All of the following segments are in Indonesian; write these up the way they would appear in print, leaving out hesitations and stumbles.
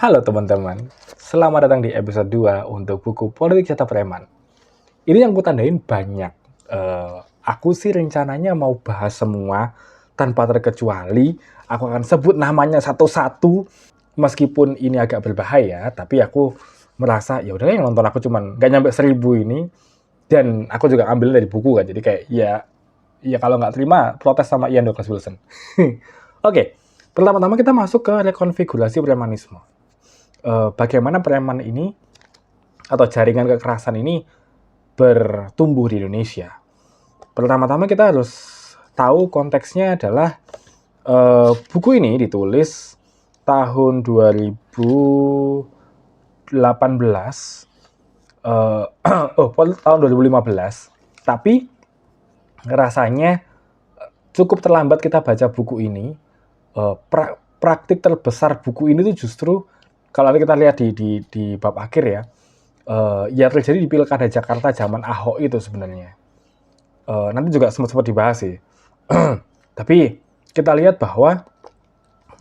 Halo teman-teman, selamat datang di episode 2 untuk buku Politik Jatah Preman. Ini yang kutandain banyak. Aku sih rencananya mau bahas semua tanpa terkecuali. Aku akan sebut namanya satu-satu, meskipun ini agak berbahaya, tapi aku merasa ya udah yang nonton aku cuman gak nyampe 1000 ini, dan aku juga ambil dari buku kan, jadi kayak ya kalau nggak terima protes sama Ian Douglas Wilson. Oke, pertama-tama kita masuk ke rekonfigurasi premanisme. Bagaimana preman ini atau jaringan kekerasan ini bertumbuh di Indonesia. Pertama-tama kita harus tahu konteksnya adalah buku ini ditulis tahun 2018, tahun 2015, tapi rasanya cukup terlambat kita baca buku ini. Praktik terbesar buku ini tuh justru kalau kita lihat di bab akhir ya terjadi di Pilkada Jakarta zaman Ahok itu sebenarnya. Nanti juga sempat dibahas sih. Tapi kita lihat bahwa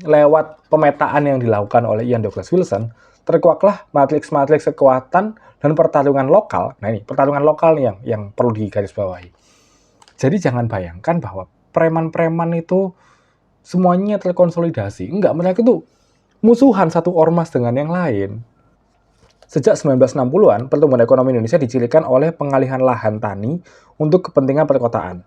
lewat pemetaan yang dilakukan oleh Ian Douglas Wilson, terkuaklah matriks-matriks kekuatan dan pertarungan lokal. Nah ini, pertarungan lokal nih yang perlu digarisbawahi. Jadi jangan bayangkan bahwa preman-preman itu semuanya terkonsolidasi. Enggak, mereka itu musuhan satu ormas dengan yang lain. Sejak 1960-an, pertumbuhan ekonomi Indonesia dicirikan oleh pengalihan lahan tani untuk kepentingan perkotaan.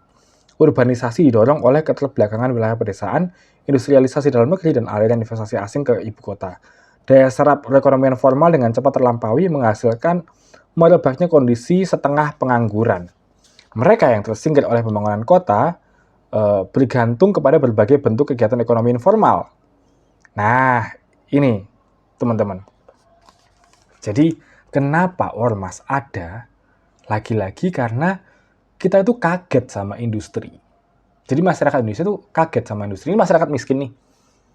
Urbanisasi didorong oleh keterbelakangan wilayah pedesaan, industrialisasi dalam negeri, dan aliran investasi asing ke ibu kota. Daya serap perekonomian formal dengan cepat terlampaui menghasilkan merebaknya kondisi setengah pengangguran. Mereka yang tersingkir oleh pembangunan kota bergantung kepada berbagai bentuk kegiatan ekonomi informal. Nah, ini teman-teman. Jadi, kenapa ormas ada? Lagi-lagi karena kita itu kaget sama industri. Jadi masyarakat Indonesia itu kaget sama industri. Ini masyarakat miskin nih.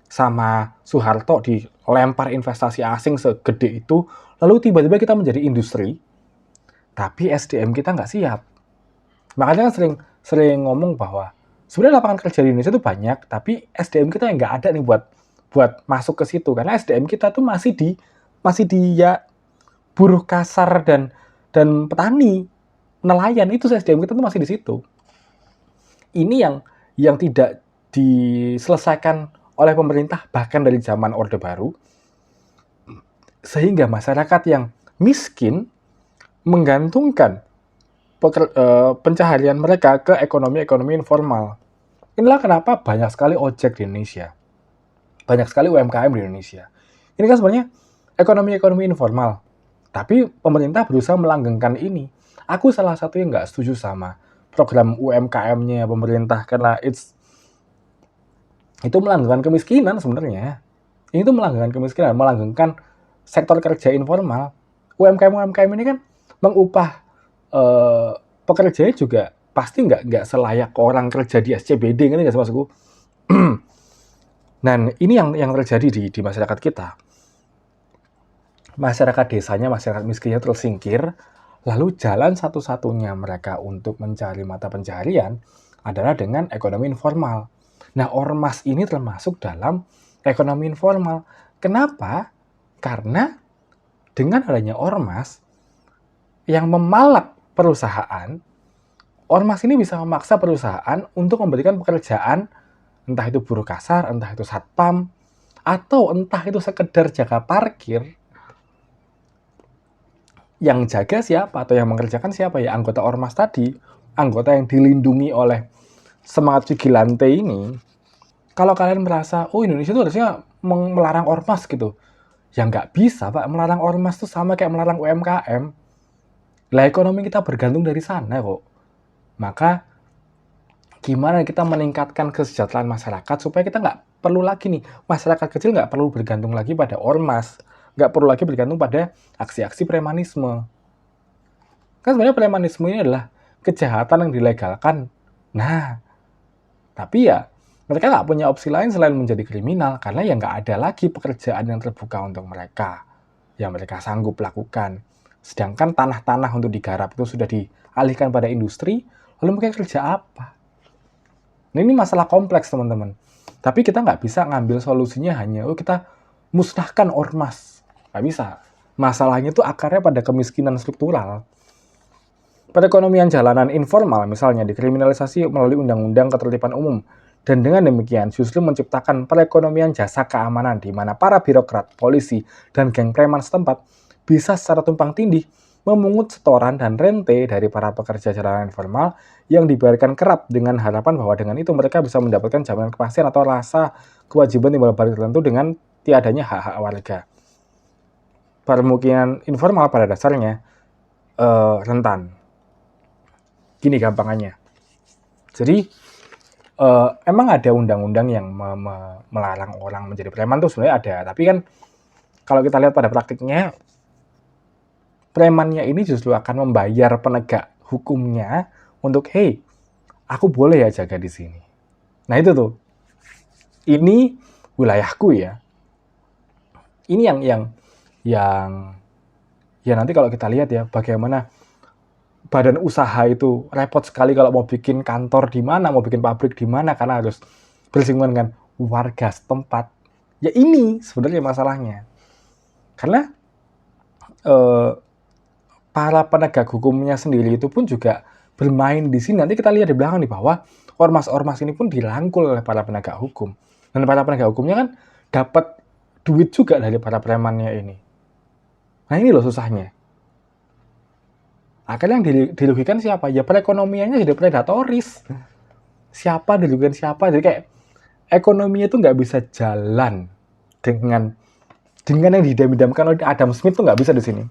Sama Soeharto dilempar investasi asing segede itu, lalu tiba-tiba kita menjadi industri, tapi SDM kita nggak siap. Makanya kan sering ngomong bahwa sebenarnya lapangan kerja di Indonesia itu banyak, tapi SDM kita yang nggak ada nih buat masuk ke situ. Karena SDM kita tuh masih di ya buruh kasar dan petani, nelayan, itu SDM kita tuh masih di situ. Ini yang tidak diselesaikan oleh pemerintah bahkan dari zaman Orde Baru, sehingga masyarakat yang miskin menggantungkan pencaharian mereka ke ekonomi informal. Inilah kenapa banyak sekali ojek di Indonesia, banyak sekali UMKM di Indonesia. Ini kan sebenarnya ekonomi informal, tapi pemerintah berusaha melanggengkan ini. Aku salah satu yang nggak setuju sama program UMKM-nya pemerintah karena itu melanggengkan kemiskinan sebenarnya. Ini tuh melanggengkan kemiskinan, melanggengkan sektor kerja informal. UMKM ini kan mengupah pekerjanya juga pasti nggak selayak orang kerja di SCBD, ngerti nggak sih maksudku? Dan ini yang terjadi di masyarakat kita. Masyarakat desanya, masyarakat miskinnya tersingkir, lalu jalan satu-satunya mereka untuk mencari mata pencaharian adalah dengan ekonomi informal. Nah, ormas ini termasuk dalam ekonomi informal. Kenapa? Karena dengan adanya ormas yang memalak perusahaan, ormas ini bisa memaksa perusahaan untuk memberikan pekerjaan, entah itu buruh kasar, entah itu satpam, atau entah itu sekedar jaga parkir. Yang jaga siapa atau yang mengerjakan siapa? Ya anggota ormas tadi, anggota yang dilindungi oleh semangat vigilante ini. Kalau kalian merasa, oh Indonesia itu harusnya melarang ormas gitu, ya nggak bisa Pak, melarang ormas itu sama kayak melarang UMKM. Lah ekonomi kita bergantung dari sana kok. Maka gimana kita meningkatkan kesejahteraan masyarakat supaya kita nggak perlu lagi nih, masyarakat kecil nggak perlu bergantung lagi pada ormas, nggak perlu lagi bergantung pada aksi-aksi premanisme. Kan sebenarnya premanisme ini adalah kejahatan yang dilegalkan. Nah, tapi ya mereka nggak punya opsi lain selain menjadi kriminal karena ya nggak ada lagi pekerjaan yang terbuka untuk mereka yang mereka sanggup lakukan. Sedangkan tanah-tanah untuk digarap itu sudah dialihkan pada industri, lalu mereka kerja apa? Nah, ini masalah kompleks teman-teman. Tapi kita nggak bisa ngambil solusinya hanya, oh kita musnahkan ormas. Nggak bisa. Masalahnya itu akarnya pada kemiskinan struktural. Perekonomian jalanan informal misalnya dikriminalisasi melalui Undang-Undang Ketertiban Umum. Dan dengan demikian justru menciptakan perekonomian jasa keamanan di mana para birokrat, polisi, dan geng preman setempat bisa secara tumpang tindih memungut setoran dan rente dari para pekerja jalanan informal yang dibayarkan kerap dengan harapan bahwa dengan itu mereka bisa mendapatkan jaminan kepastian atau rasa kewajiban timbal balik tertentu dengan tiadanya hak-hak warga. Permukiman informal pada dasarnya rentan. Gini gampangannya. Jadi emang ada undang-undang yang melarang orang menjadi preman tuh sebenarnya ada. Tapi kan kalau kita lihat pada praktiknya, premannya ini justru akan membayar penegak hukumnya untuk, hey, aku boleh ya jaga di sini. Nah itu tuh, ini wilayahku ya. Ini yang ya nanti kalau kita lihat ya bagaimana badan usaha itu repot sekali kalau mau bikin kantor di mana, mau bikin pabrik di mana, karena harus bersinggungan dengan warga setempat. Ya ini sebenarnya masalahnya. Karena para penegak hukumnya sendiri itu pun juga bermain di sini. Nanti kita lihat di belakang nih bahwa ormas-ormas ini pun dirangkul oleh para penegak hukum. Dan para penegak hukumnya kan dapat duit juga dari para premannya ini. Nah ini loh susahnya. Akhirnya yang dirugikan siapa? Ya perekonomiannya jadi predatoris. Siapa dirugikan siapa? Jadi kayak ekonominya itu nggak bisa jalan dengan yang didam-damkan oleh Adam Smith tuh nggak bisa di sini.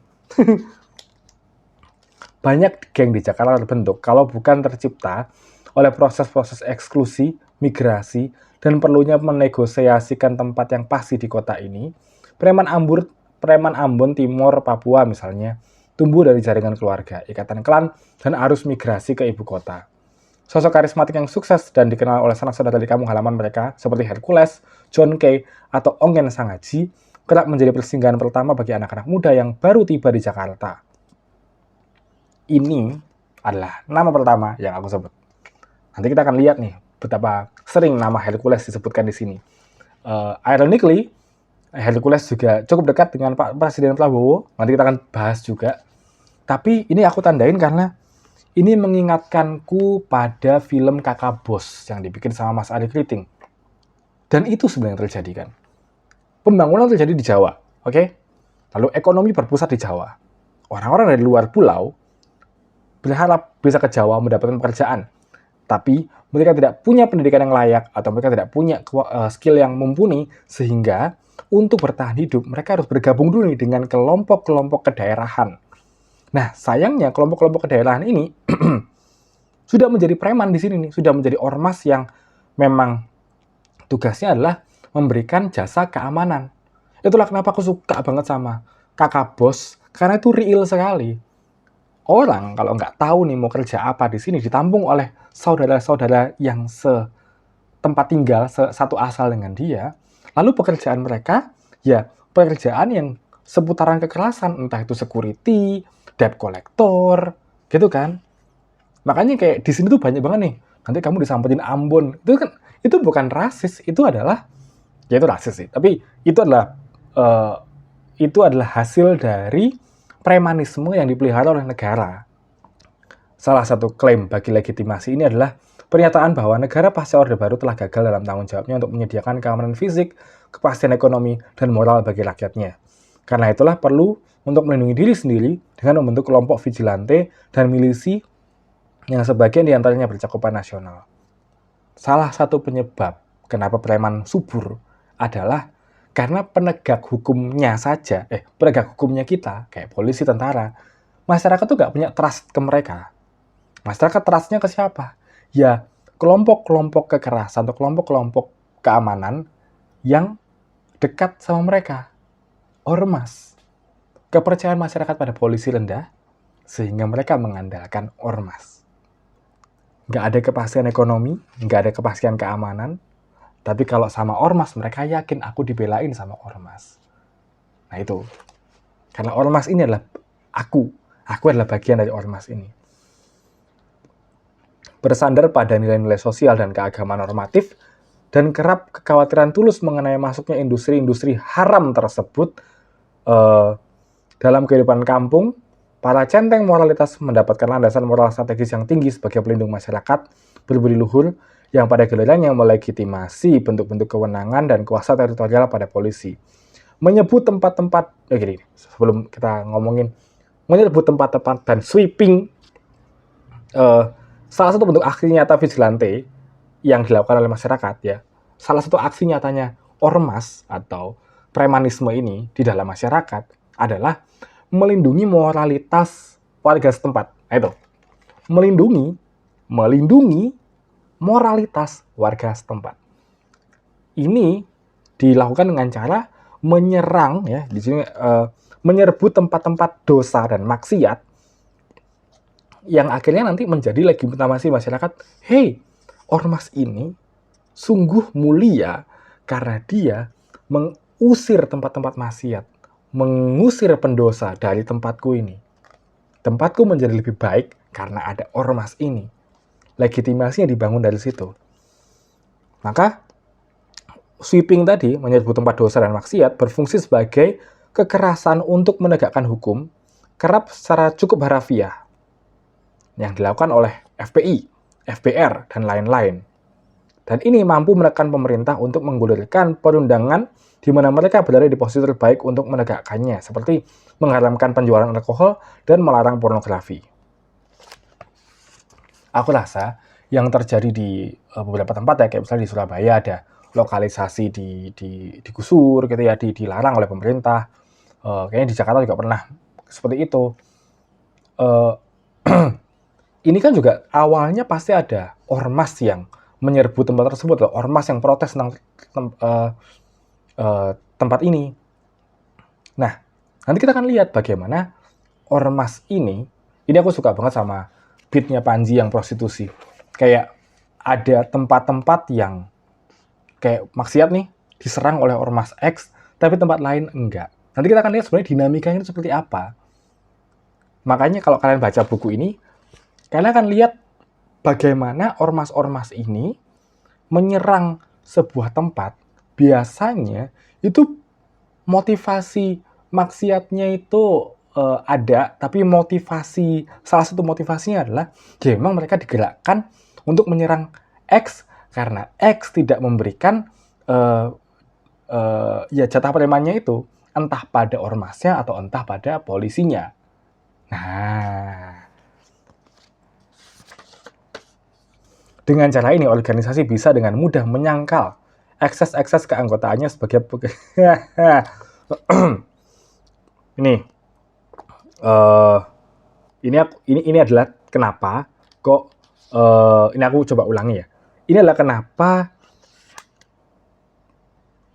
Banyak geng di Jakarta terbentuk kalau bukan tercipta oleh proses-proses eksklusi, migrasi, dan perlunya menegosiasikan tempat yang pasti di kota ini. Preman Ambon Timur Papua misalnya tumbuh dari jaringan keluarga, ikatan klan, dan arus migrasi ke ibu kota. Sosok karismatik yang sukses dan dikenal oleh sanak saudara di kampung halaman mereka seperti Hercules, John Kay, atau Ongen Sangaji kerap menjadi persinggahan pertama bagi anak-anak muda yang baru tiba di Jakarta. Ini adalah nama pertama yang aku sebut. Nanti kita akan lihat nih betapa sering nama Hercules disebutkan di sini. Ironically, Hercules juga cukup dekat dengan Pak Presiden Prabowo. Nanti kita akan bahas juga. Tapi ini aku tandain karena ini mengingatkanku pada film Kakak Bos yang dibikin sama Mas Ari Kriting. Dan itu sebenarnya yang terjadi kan. Pembangunan terjadi di Jawa, oke? Lalu ekonomi berpusat di Jawa. Orang-orang dari luar pulau berharap bisa ke Jawa mendapatkan pekerjaan. Tapi mereka tidak punya pendidikan yang layak atau mereka tidak punya skill yang mumpuni sehingga untuk bertahan hidup mereka harus bergabung dulu nih dengan kelompok-kelompok kedaerahan. Nah, sayangnya kelompok-kelompok kedaerahan ini sudah menjadi preman di sini nih, sudah menjadi ormas yang memang tugasnya adalah memberikan jasa keamanan. Itulah kenapa aku suka banget sama Kakak Bos, karena itu real sekali. Orang kalau nggak tahu nih mau kerja apa di sini ditampung oleh saudara-saudara yang setempat tinggal, satu asal dengan dia. Lalu pekerjaan mereka ya pekerjaan yang seputaran kekerasan, entah itu security, debt collector, gitu kan. Makanya kayak di sini tuh banyak banget nih. Nanti kamu disamperin Ambon. Itu bukan rasis, itu adalah ya itu rasis sih. Tapi itu adalah hasil dari premanisme yang dipelihara oleh negara. Salah satu klaim bagi legitimasi ini adalah pernyataan bahwa negara pasca Orde Baru telah gagal dalam tanggung jawabnya untuk menyediakan keamanan fisik, kepastian ekonomi, dan moral bagi rakyatnya. Karena itulah perlu untuk melindungi diri sendiri dengan membentuk kelompok vigilante dan milisi yang sebagian diantaranya bercakupan nasional. Salah satu penyebab kenapa preman subur adalah karena penegak hukumnya kita, kayak polisi, tentara, masyarakat tuh nggak punya trust ke mereka. Masyarakat trustnya ke siapa? Ya, kelompok-kelompok kekerasan atau kelompok-kelompok keamanan yang dekat sama mereka. Ormas. Kepercayaan masyarakat pada polisi rendah, sehingga mereka mengandalkan ormas. Nggak ada kepastian ekonomi, nggak ada kepastian keamanan, tapi kalau sama ormas, mereka yakin aku dibelain sama ormas. Nah itu. Karena ormas ini adalah aku adalah bagian dari ormas ini. Bersandar pada nilai-nilai sosial dan keagamaan normatif, dan kerap kekhawatiran tulus mengenai masuknya industri-industri haram tersebut dalam kehidupan kampung. Para centeng moralitas mendapatkan landasan moral strategis yang tinggi sebagai pelindung masyarakat berbudi luhur yang pada gilirannya melegitimasi bentuk-bentuk kewenangan dan kuasa teritorial pada polisi. Menyebut tempat-tempat, gini, sebelum kita ngomongin menyebut tempat-tempat dan sweeping, salah satu bentuk aksi nyata vigilante yang dilakukan oleh masyarakat ya, salah satu aksi nyatanya ormas atau premanisme ini di dalam masyarakat adalah melindungi moralitas warga setempat. Nah itu, melindungi moralitas warga setempat. Ini dilakukan dengan cara menyerang ya, di sini menyerbu tempat-tempat dosa dan maksiat yang akhirnya nanti menjadi legitimasi masyarakat. Hei, ormas ini sungguh mulia karena dia mengusir tempat-tempat maksiat, mengusir pendosa dari tempatku ini. Tempatku menjadi lebih baik karena ada ormas ini. Legitimasinya dibangun dari situ. Maka sweeping tadi menyerbu tempat dosa dan maksiat berfungsi sebagai kekerasan untuk menegakkan hukum, kerap secara cukup harafiah yang dilakukan oleh FPI, FBR, dan lain-lain. Dan ini mampu menekan pemerintah untuk menggulirkan perundangan di mana mereka berada di posisi terbaik untuk menegakkannya, seperti mengharamkan penjualan alkohol dan melarang pornografi. Aku rasa yang terjadi di beberapa tempat ya, kayak misalnya di Surabaya ada lokalisasi digusur gitu ya, dilarang oleh pemerintah. Kayaknya di Jakarta juga pernah seperti itu. Ini kan juga awalnya pasti ada ormas yang menyerbu tempat tersebut loh, ormas yang protes tentang tempat ini. Nah, nanti kita akan lihat bagaimana ormas ini aku suka banget sama beatnya Panji yang prostitusi. Kayak ada tempat-tempat yang kayak maksiat nih, diserang oleh ormas X, tapi tempat lain enggak. Nanti kita akan lihat sebenarnya dinamikanya itu seperti apa. Makanya kalau kalian baca buku ini, kalian akan lihat bagaimana ormas-ormas ini menyerang sebuah tempat. Biasanya itu motivasi maksiatnya itu ada, tapi salah satu motivasinya adalah ya memang mereka digerakkan untuk menyerang X karena X tidak memberikan ya jatah premannya itu entah pada ormasnya atau entah pada polisinya. Nah, dengan cara ini, organisasi bisa dengan mudah menyangkal ekses-ekses keanggotaannya sebagai ini adalah kenapa kok ini aku coba ulangi ya. Ini adalah kenapa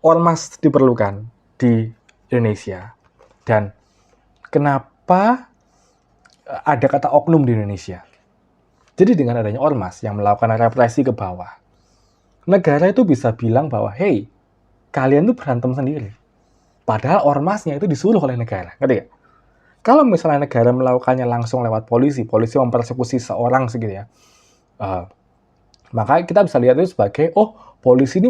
ormas diperlukan di Indonesia dan kenapa ada kata oknum di Indonesia. Jadi dengan adanya ormas yang melakukan represi ke bawah, negara itu bisa bilang bahwa, hey, kalian tuh berantem sendiri. Padahal ormasnya itu disuruh oleh negara. Ngerti gak? Kalau misalnya negara melakukannya langsung lewat polisi mempersekusi seorang segitu ya, maka kita bisa lihat itu sebagai, oh, polisi ini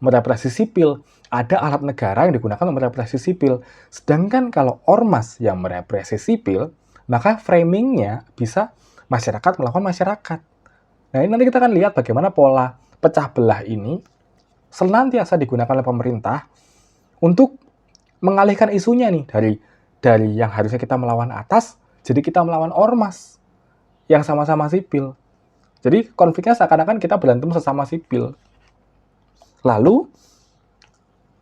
merepresi sipil. Ada alat negara yang digunakan untuk merepresi sipil. Sedangkan kalau ormas yang merepresi sipil, maka framingnya bisa masyarakat melakukan masyarakat. Nah, ini nanti kita akan lihat bagaimana pola pecah belah ini senantiasa digunakan oleh pemerintah untuk mengalihkan isunya nih dari yang harusnya kita melawan atas, jadi kita melawan ormas yang sama-sama sipil. Jadi konfliknya seakan-akan kita berantem sesama sipil. Lalu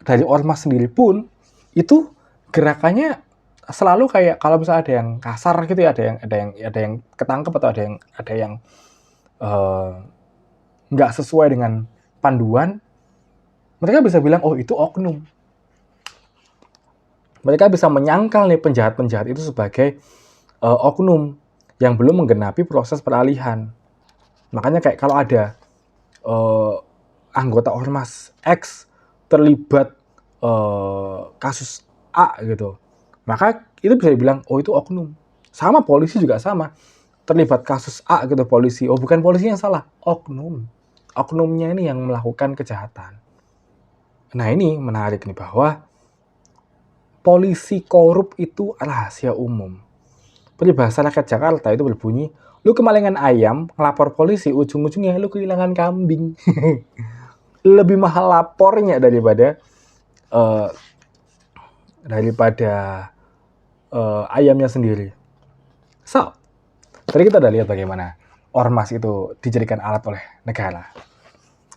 dari ormas sendiri pun itu gerakannya selalu kayak kalau misalnya ada yang kasar gitu ya, ada yang ketangkep atau ada yang nggak sesuai dengan panduan, mereka bisa bilang, oh itu oknum. Mereka bisa menyangkal nih penjahat-penjahat itu sebagai oknum yang belum menggenapi proses peralihan. Makanya kayak kalau ada anggota ormas X terlibat kasus A gitu, maka itu bisa dibilang, oh itu oknum. Sama polisi juga sama. Terlibat kasus A gitu polisi, oh bukan polisi yang salah, oknum. oknumnya ini yang melakukan kejahatan. Nah ini menarik nih bahwa polisi korup itu rahasia umum. Peribahasa rakyat Jakarta itu berbunyi, lu kemalingan ayam, ngelapor polisi, ujung-ujungnya lu kehilangan kambing. Lebih mahal lapornya eh, daripada ayamnya sendiri. So, tadi kita udah lihat bagaimana ormas itu dijadikan alat oleh negara.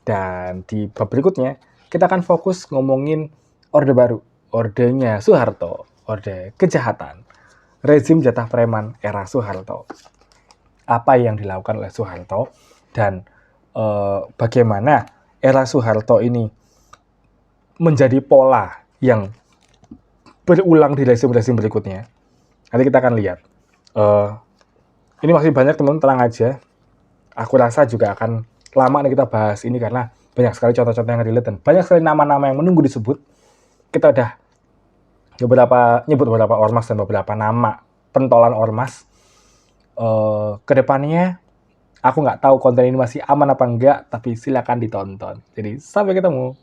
Dan di bab berikutnya, kita akan fokus ngomongin Orde Baru. Ordenya Soeharto, Orde Kejahatan. Rezim jatah preman era Soeharto. Apa yang dilakukan oleh Soeharto dan bagaimana era Soeharto ini menjadi pola yang berulang di rezim-rezim berikutnya. Nanti kita akan lihat. Ini masih banyak teman-teman, tenang aja. Aku rasa juga akan lama nih kita bahas ini karena banyak sekali contoh-contoh yang relate dan banyak sekali nama-nama yang menunggu disebut. Kita udah nyebut beberapa ormas dan beberapa nama pentolan ormas. Kedepannya aku nggak tahu konten ini masih aman apa enggak, tapi silakan ditonton. Jadi sampai ketemu.